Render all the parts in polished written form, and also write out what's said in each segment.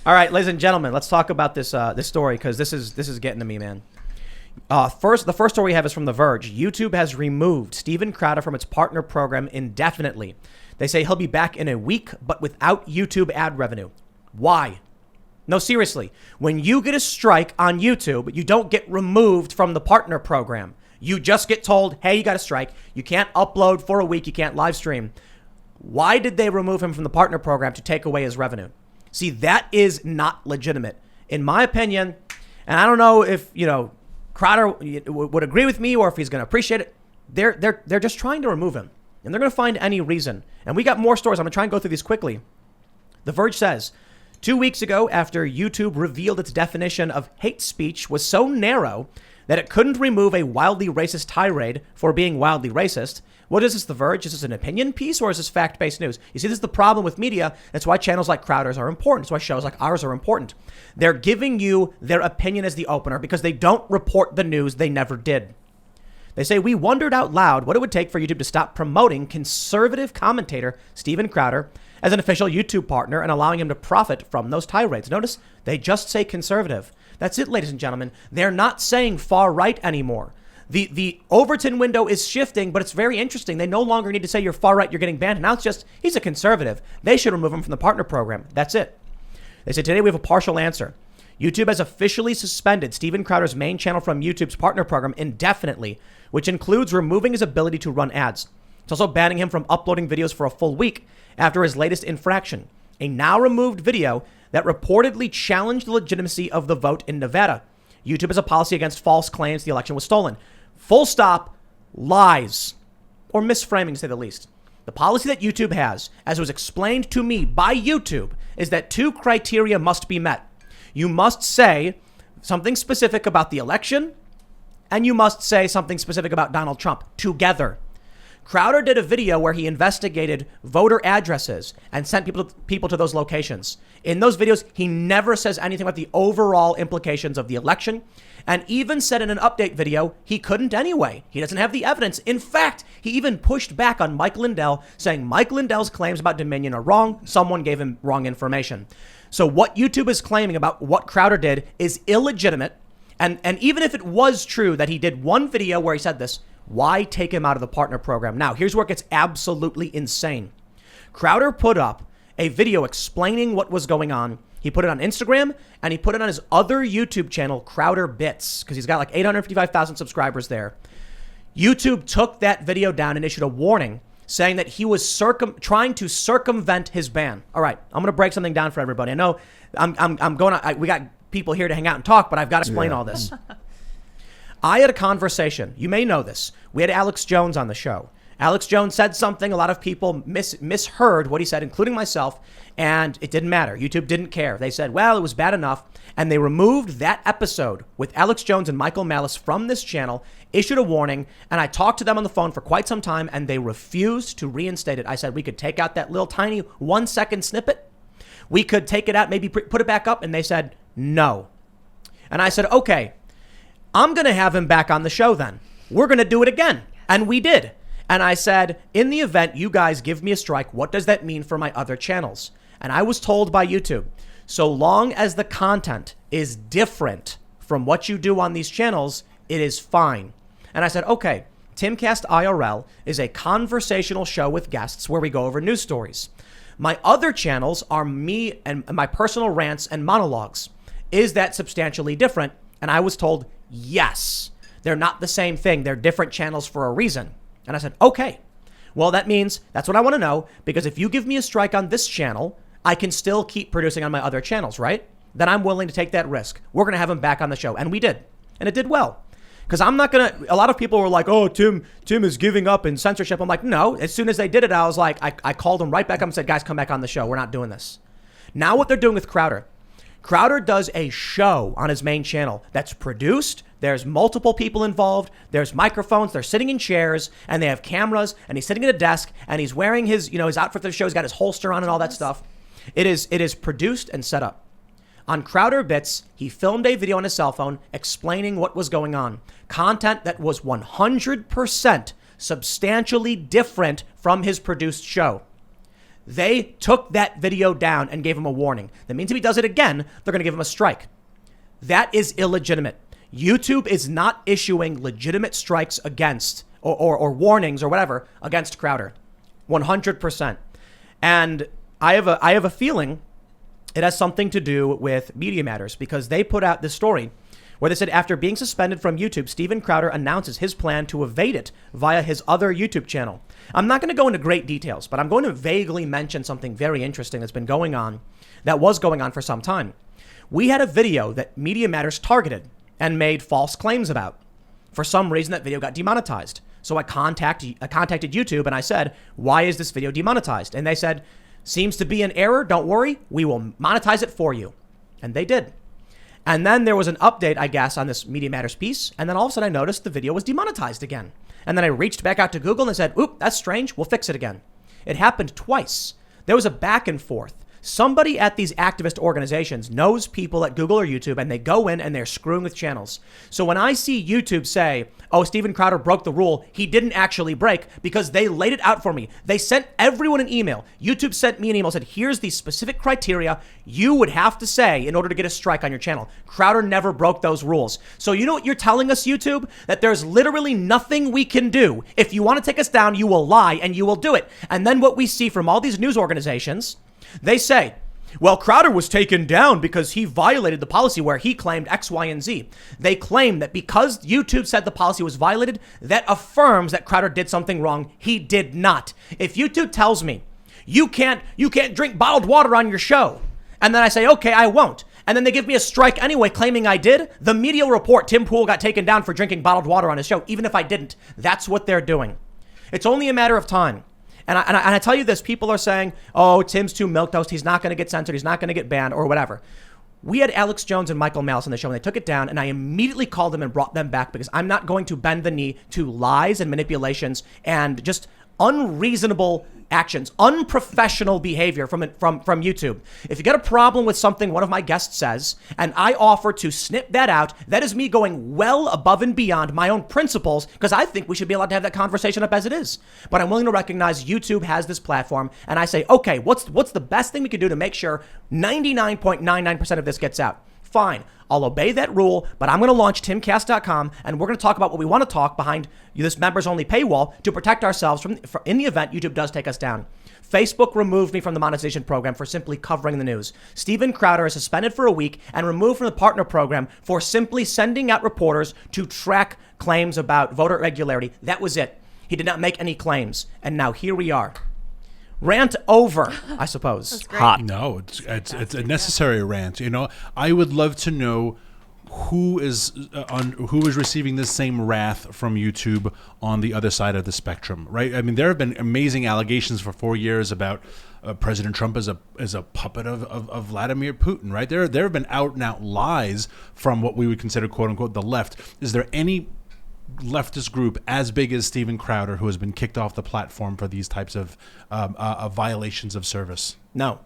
All right, ladies and gentlemen, let's talk about this story because this is getting to me, man. The first story we have is from The Verge. YouTube has removed Steven Crowder from its partner program indefinitely. They say he'll be back in a week, but without YouTube ad revenue. Why? No, seriously. When you get a strike on YouTube, you don't get removed from the partner program. You just get told, hey, you got a strike. You can't upload for a week. You can't live stream. Why did they remove him from the partner program to take away his revenue? See, that is not legitimate. In my opinion, and I don't know if, Crowder would agree with me or if he's going to appreciate it. They're just trying to remove him. And they're going to find any reason. And we got more stories. I'm going to try and go through these quickly. The Verge says, 2 weeks ago, after YouTube revealed its definition of hate speech was so narrow that it couldn't remove a wildly racist tirade for being wildly racist. What is this, The Verge? Is this an opinion piece or is this fact-based news? You see, this is the problem with media. That's why channels like Crowder's are important. That's why shows like ours are important. They're giving you their opinion as the opener because they don't report the news they never did. They say, we wondered out loud what it would take for YouTube to stop promoting conservative commentator Steven Crowder as an official YouTube partner and allowing him to profit from those tirades. Notice they just say conservative. That's it, ladies and gentlemen. They're not saying far right anymore. The Overton window is shifting, but it's very interesting. They no longer need to say you're far right, you're getting banned. Now it's just, he's a conservative. They should remove him from the partner program. That's it. They say today we have a partial answer. YouTube has officially suspended Steven Crowder's main channel from YouTube's partner program indefinitely, which includes removing his ability to run ads. It's also banning him from uploading videos for a full week after his latest infraction, a now removed video that reportedly challenged the legitimacy of the vote in Nevada. YouTube has a policy against false claims the election was stolen. Full stop, lies, or misframing to say the least. The policy that YouTube has, as was explained to me by YouTube, is that 2 criteria must be met. You must say something specific about the election, and you must say something specific about Donald Trump together. Crowder did a video where he investigated voter addresses and sent people to those locations. In those videos, he never says anything about the overall implications of the election, and even said in an update video he couldn't anyway. He doesn't have the evidence. In fact, he even pushed back on Mike Lindell, saying Mike Lindell's claims about Dominion are wrong. Someone gave him wrong information. So what YouTube is claiming about what Crowder did is illegitimate. And even if it was true that he did one video where he said this, why take him out of the partner program? Now, here's where it gets absolutely insane. Crowder put up a video explaining what was going on. He put it on Instagram and he put it on his other YouTube channel, Crowder Bits, because he's got like 855,000 subscribers there. YouTube took that video down and issued a warning saying that he was trying to circumvent his ban. All right, I'm going to break something down for everybody. I know I'm going on. We got people here to hang out and talk, but I've got to explain all this. I had a conversation. You may know this. We had Alex Jones on the show. Alex Jones said something. A lot of people misheard what he said, including myself, and it didn't matter. YouTube didn't care. They said, well, it was bad enough, and they removed that episode with Alex Jones and Michael Malice from this channel, issued a warning, and I talked to them on the phone for quite some time, and they refused to reinstate it. I said we could take out that little tiny 1-second snippet. We could take it out, maybe put it back up, and they said no. And I said, okay, I'm going to have him back on the show then. We're going to do it again. And we did. And I said, in the event you guys give me a strike, what does that mean for my other channels? And I was told by YouTube, so long as the content is different from what you do on these channels, it is fine. And I said, okay, Timcast IRL is a conversational show with guests where we go over news stories. My other channels are me and my personal rants and monologues. Is that substantially different? And I was told, yes, they're not the same thing. They're different channels for a reason. And I said, okay, well, that means that's what I want to know, because if you give me a strike on this channel, I can still keep producing on my other channels, right? Then I'm willing to take that risk. We're going to have him back on the show. And we did. And it did well. Because I'm not going to, a lot of people were like, oh, Tim is giving up in censorship. I'm like, no, as soon as they did it, I was like, I called him right back up and said, guys, come back on the show. We're not doing this. Now what they're doing with Crowder. Crowder does a show on his main channel that's produced. There's multiple people involved. There's microphones. They're sitting in chairs and they have cameras and he's sitting at a desk and he's wearing his, his outfit for the show. He's got his holster on and all that stuff. It is produced and set up. On Crowder Bits, he filmed a video on his cell phone explaining what was going on. Content that was 100% substantially different from his produced show. They took that video down and gave him a warning. That means if he does it again, they're going to give him a strike. That is illegitimate. YouTube is not issuing legitimate strikes against or warnings or whatever against Crowder. 100%. And I have a feeling it has something to do with Media Matters, because they put out this story where they said after being suspended from YouTube, Steven Crowder announces his plan to evade it via his other YouTube channel. I'm not going to go into great details, but I'm going to vaguely mention something very interesting that's been going on, that was going on for some time. We had a video that Media Matters targeted and made false claims about. For some reason, that video got demonetized. So I contacted YouTube and I said, why is this video demonetized? And they said, seems to be an error. Don't worry. We will monetize it for you. And they did. And then there was an update, I guess, on this Media Matters piece. And then all of a sudden I noticed the video was demonetized again. And then I reached back out to Google and said, oop, that's strange. We'll fix it again. It happened twice. There was a back and forth. Somebody at these activist organizations knows people at Google or YouTube, and they go in and they're screwing with channels. So when I see YouTube say, oh, Steven Crowder broke the rule, he didn't actually break, because they laid it out for me. They sent everyone an email. YouTube sent me an email, said, here's the specific criteria you would have to say in order to get a strike on your channel. Crowder never broke those rules. So you know what you're telling us, YouTube? That there's literally nothing we can do. If you want to take us down, you will lie and you will do it. And then what we see from all these news organizations, they say, well, Crowder was taken down because he violated the policy where he claimed X, Y, and Z. They claim that because YouTube said the policy was violated, that affirms that Crowder did something wrong. He did not. If YouTube tells me you can't drink bottled water on your show, and then I say, okay, I won't, and then they give me a strike anyway, claiming I did, the media will report Tim Pool got taken down for drinking bottled water on his show, even if I didn't. That's what they're doing. It's only a matter of time. And I tell you this, people are saying, oh, Tim's too milquetoast. He's not going to get censored. He's not going to get banned or whatever. We had Alex Jones and Michael Malice on the show and they took it down, and I immediately called them and brought them back because I'm not going to bend the knee to lies and manipulations and just unreasonable actions, unprofessional behavior from YouTube. If you get a problem with something one of my guests says, and I offer to snip that out, that is me going well above and beyond my own principles, because I think we should be allowed to have that conversation up as it is. But I'm willing to recognize YouTube has this platform, and I say, okay, what's the best thing we can do to make sure 99.99% of this gets out? Fine, I'll obey that rule, but I'm going to launch Timcast.com, and we're going to talk about what we want to talk behind this members-only paywall to protect ourselves from in the event YouTube does take us down. Facebook removed me from the monetization program for simply covering the news. Steven Crowder is suspended for a week and removed from the partner program for simply sending out reporters to track claims about voter irregularity. That was it. He did not make any claims, and now here we are. Rant over, I suppose. Hot. No, it's a necessary rant. You know, I would love to know who is receiving this same wrath from YouTube on the other side of the spectrum, right? I mean, there have been amazing allegations for 4 years about President Trump as a puppet of Vladimir Putin, right? There have been out and out lies from what we would consider quote unquote the left. Is there any leftist group as big as Steven Crowder who has been kicked off the platform for these types of violations of service? No.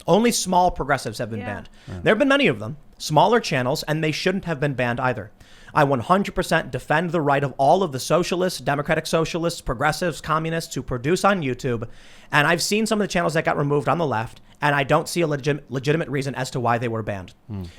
Only small progressives have been banned. Yeah. There have been many of them, smaller channels, and they shouldn't have been banned either. I 100% defend the right of all of the socialists, democratic socialists, progressives, communists to produce on YouTube. And I've seen some of the channels that got removed on the left, and I don't see a legitimate reason as to why they were banned.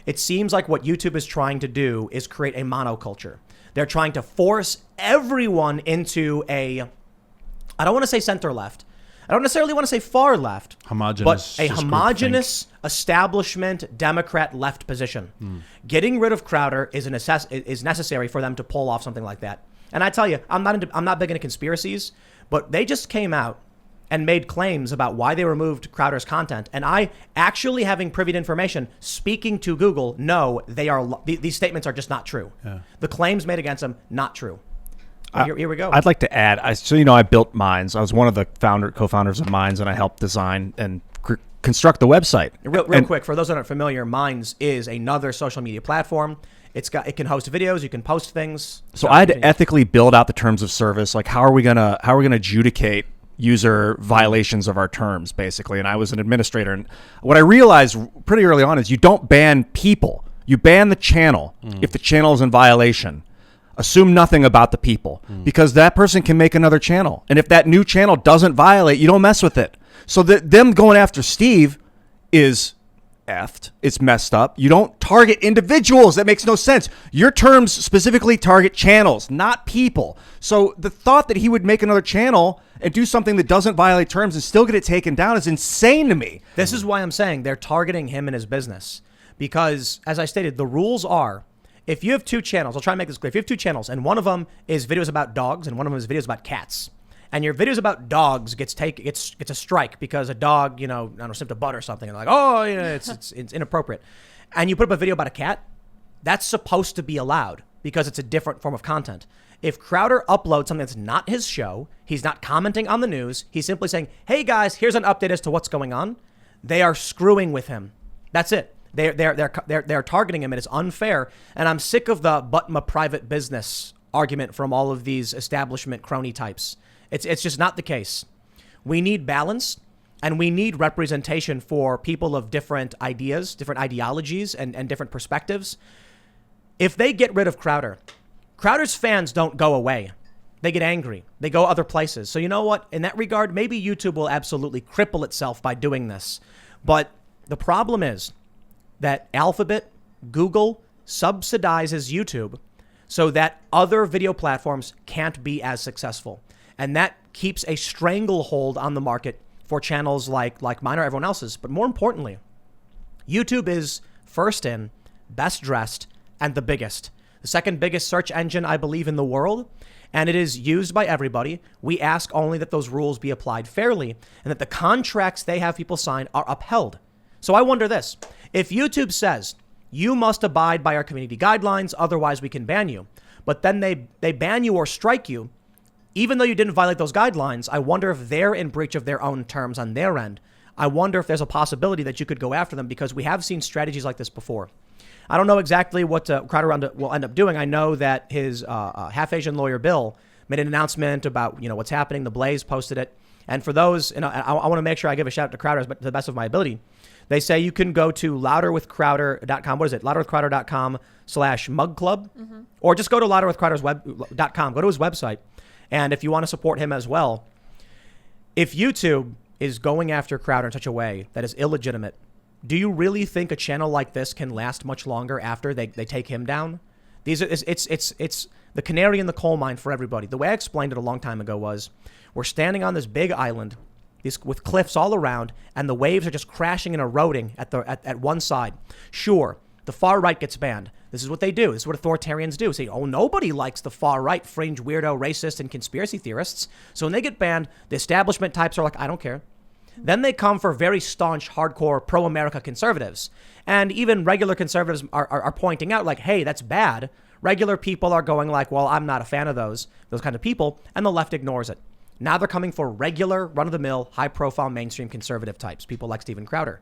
It seems like what YouTube is trying to do is create a monoculture. They're trying to force everyone into I don't want to say center left. I don't necessarily want to say far left, but a homogenous establishment Democrat left position. Getting rid of Crowder is necessary for them to pull off something like that. And I tell you, I'm not big into conspiracies, but they just came out and made claims about why they removed Crowder's content. And I, actually having privy to information, speaking to Google, no, these statements are just not true. Yeah. The claims made against them, not true. Here we go. I'd like to add, I built Minds. I was one of the co-founders of Minds, and I helped design and construct the website. Real quick, for those that aren't familiar, Minds is another social media platform. It can host videos, you can post things. So I had to ethically build out the terms of service. Like, how are we gonna adjudicate user violations of our terms, basically? And I was an administrator, and what I realized pretty early on is you don't ban people. You ban the channel if the channel is in violation. Assume nothing about the people because that person can make another channel. And if that new channel doesn't violate, you don't mess with it. So them going after Steve is effed. It's messed up. You don't target individuals. That makes no sense. Your terms specifically target channels, not people. So the thought that he would make another channel and do something that doesn't violate terms and still get it taken down is insane to me. This is why I'm saying they're targeting him and his business. Because, as I stated, the rules are, if you have two channels, I'll try and make this clear. If you have two channels and one of them is videos about dogs and one of them is videos about cats, and your videos about dogs gets a strike because a dog, I don't know, sniffed a butt or something, and like, oh, it's inappropriate, and you put up a video about a cat, that's supposed to be allowed because it's a different form of content. If Crowder uploads something that's not his show, he's not commenting on the news, he's simply saying, hey guys, here's an update as to what's going on, they are screwing with him. That's it. They're targeting him, and it's unfair. And I'm sick of the but my private business argument from all of these establishment crony types. It's just not the case. We need balance, and we need representation for people of different ideas, different ideologies, and different perspectives. If they get rid of Crowder, Crowder's fans don't go away. They get angry. They go other places. So you know what? In that regard, maybe YouTube will absolutely cripple itself by doing this. But the problem is that Alphabet, Google subsidizes YouTube so that other video platforms can't be as successful. And that keeps a stranglehold on the market for channels like mine or everyone else's. But more importantly, YouTube is first in, best dressed, and the biggest. The second biggest search engine, I believe, in the world. And it is used by everybody. We ask only that those rules be applied fairly and that the contracts they have people sign are upheld. So I wonder this. If YouTube says, you must abide by our community guidelines, otherwise we can ban you, but then they ban you or strike you, even though you didn't violate those guidelines, I wonder if they're in breach of their own terms on their end. I wonder if there's a possibility that you could go after them because we have seen strategies like this before. I don't know exactly what Crowder will end up doing. I know that his half-Asian lawyer, Bill, made an announcement about what's happening. The Blaze posted it. And for those, I want to make sure I give a shout out to Crowder to the best of my ability. They say you can go to louderwithcrowder.com. What is it? louderwithcrowder.com/mug club. Mm-hmm. Or just go to louderwithcrowder's.com. Go to his website. And if you want to support him as well, if YouTube is going after Crowder in such a way that is illegitimate, do you really think a channel like this can last much longer after they take him down? It's the canary in the coal mine for everybody. The way I explained it a long time ago was we're standing on this big island with cliffs all around, and the waves are just crashing and eroding at one side. Sure, the far right gets banned. This is what they do. This is what authoritarians do. Say, oh, nobody likes the far right, fringe, weirdo, racist, and conspiracy theorists. So when they get banned, the establishment types are like, I don't care. Then they come for very staunch, hardcore, pro-America conservatives. And even regular conservatives are pointing out, like, hey, that's bad. Regular people are going like, well, I'm not a fan of those kind of people. And the left ignores it. Now they're coming for regular, run-of-the-mill, high-profile, mainstream conservative types, people like Steven Crowder.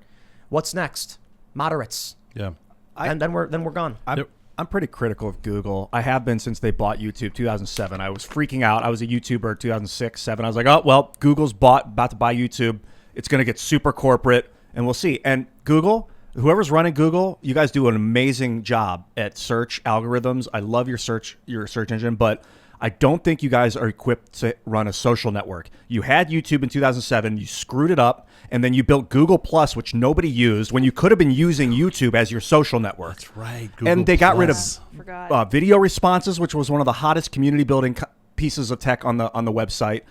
What's next? Moderates. Yeah. And then we're gone. I'm pretty critical of Google. I have been since they bought YouTube 2007. I was freaking out. I was a YouTuber 2006, 7. I was like, oh, well, Google's about to buy YouTube. It's going to get super corporate, and we'll see. And Google, whoever's running Google, you guys do an amazing job at search algorithms. I love your search engine, but I don't think you guys are equipped to run a social network. You had YouTube in 2007, you screwed it up, and then you built Google Plus, which nobody used when you could have been using YouTube as your social network. That's right. Google and they got rid of Forgot. video responses, which was one of the hottest community building pieces of tech on the website.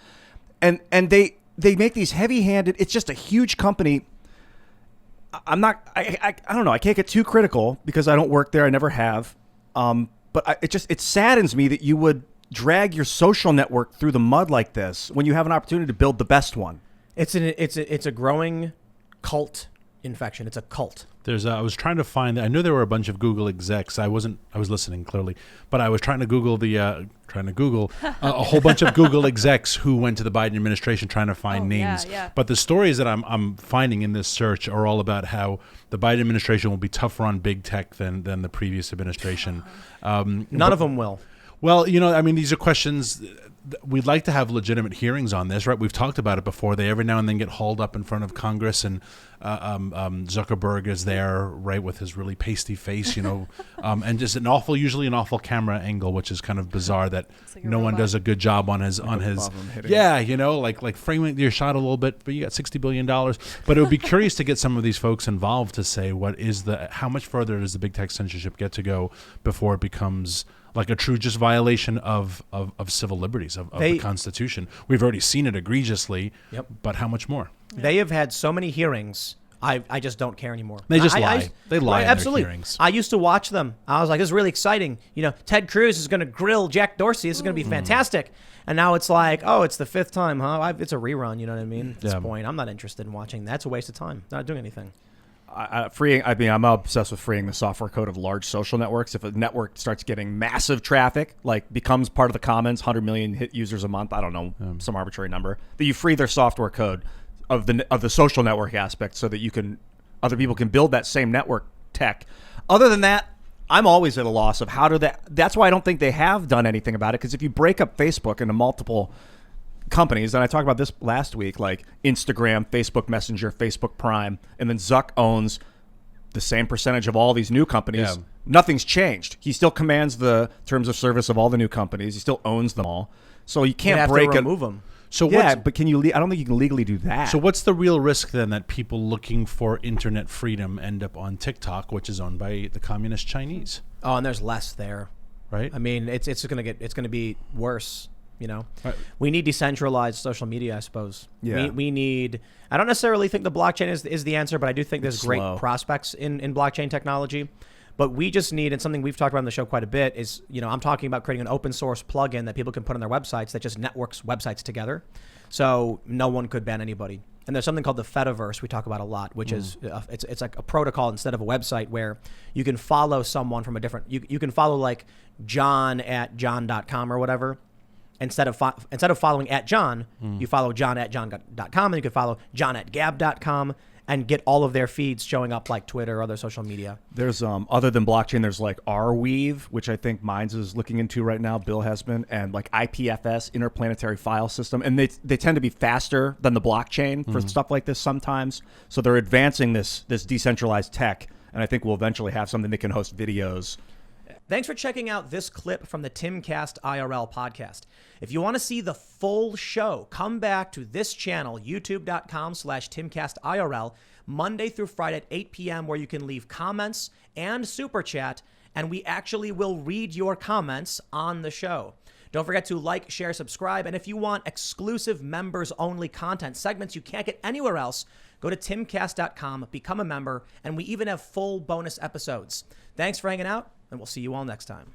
And they make these heavy-handed. It's just a huge company. I don't know. I can't get too critical because I don't work there. I never have. But it saddens me that you would drag your social network through the mud like this when you have an opportunity to build the best one. It's a growing cult infection. It's a cult. I was trying to find. I knew there were a bunch of Google execs. I was listening clearly, but I was trying to Google a whole bunch of Google execs who went to the Biden administration trying to find names. Yeah. But the stories that I'm finding in this search are all about how the Biden administration will be tougher on big tech than the previous administration. None of them will. Well, these are questions. we'd like to have legitimate hearings on this, right? We've talked about it before. They every now and then get hauled up in front of Congress, and Zuckerberg is there, right, with his really pasty face, and just usually an awful camera angle, which is kind of bizarre that like no one does a good job on his like framing your shot a little bit, but you got $60 billion. But it would be curious to get some of these folks involved to say how much further does the big tech censorship get to go before it becomes like a true just violation of civil liberties, of the Constitution. We've already seen it egregiously, but how much more? They have had so many hearings. I just don't care anymore. They just lie. They lie in absolutely. their hearings. I used to watch them. I was like, this is really exciting. Ted Cruz is going to grill Jack Dorsey. This is going to be fantastic. And now it's like, oh, it's the fifth time, huh? It's a rerun, you know what I mean? At this point, I'm not interested in watching. That's a waste of time. Not doing anything. I'm obsessed with freeing the software code of large social networks. If a network starts getting massive traffic, like becomes part of the commons, 100 million hit users a month, I don't know, some arbitrary number, that you free their software code of the social network aspect so that other people can build that same network tech. Other than that, I'm always at a loss of that's why I don't think they have done anything about it, because if you break up Facebook into multiple companies, and I talked about this last week, like Instagram, Facebook Messenger, Facebook Prime, and then Zuck owns the same percentage of all these new companies. Yeah. Nothing's changed. He still commands the terms of service of all the new companies. He still owns them all. So you can't remove them. So but can you? I don't think you can legally do that. So what's the real risk then that people looking for internet freedom end up on TikTok, which is owned by the communist Chinese? Oh, and there's less there, right? I mean, it's going to be worse. Right. We need decentralized social media, I suppose. Yeah. We need. I don't necessarily think the blockchain is the answer, but I do think there's great prospects in blockchain technology. But we just need, and something we've talked about on the show quite a bit, is, I'm talking about creating an open source plugin that people can put on their websites that just networks websites together. So no one could ban anybody. And there's something called the Fediverse we talk about a lot, which is, it's like a protocol instead of a website where you can follow someone from a different, you can follow like John at john.com or whatever. Instead of following at John, you follow John at john.com, and you can follow John at gab.com and get all of their feeds showing up like Twitter or other social media. There's other than blockchain, there's like Arweave, which I think Minds is looking into right now. Bill has been, and like IPFS, Interplanetary File System, and they tend to be faster than the blockchain for stuff like this sometimes. So they're advancing this decentralized tech, and I think we'll eventually have something that can host videos. Thanks for checking out this clip from the Timcast IRL podcast. If you want to see the full show, come back to this channel, youtube.com/TimcastIRL, Monday through Friday at 8 p.m., where you can leave comments and super chat, and we actually will read your comments on the show. Don't forget to like, share, subscribe, and if you want exclusive members-only content, segments you can't get anywhere else, go to timcast.com, become a member, and we even have full bonus episodes. Thanks for hanging out, and we'll see you all next time.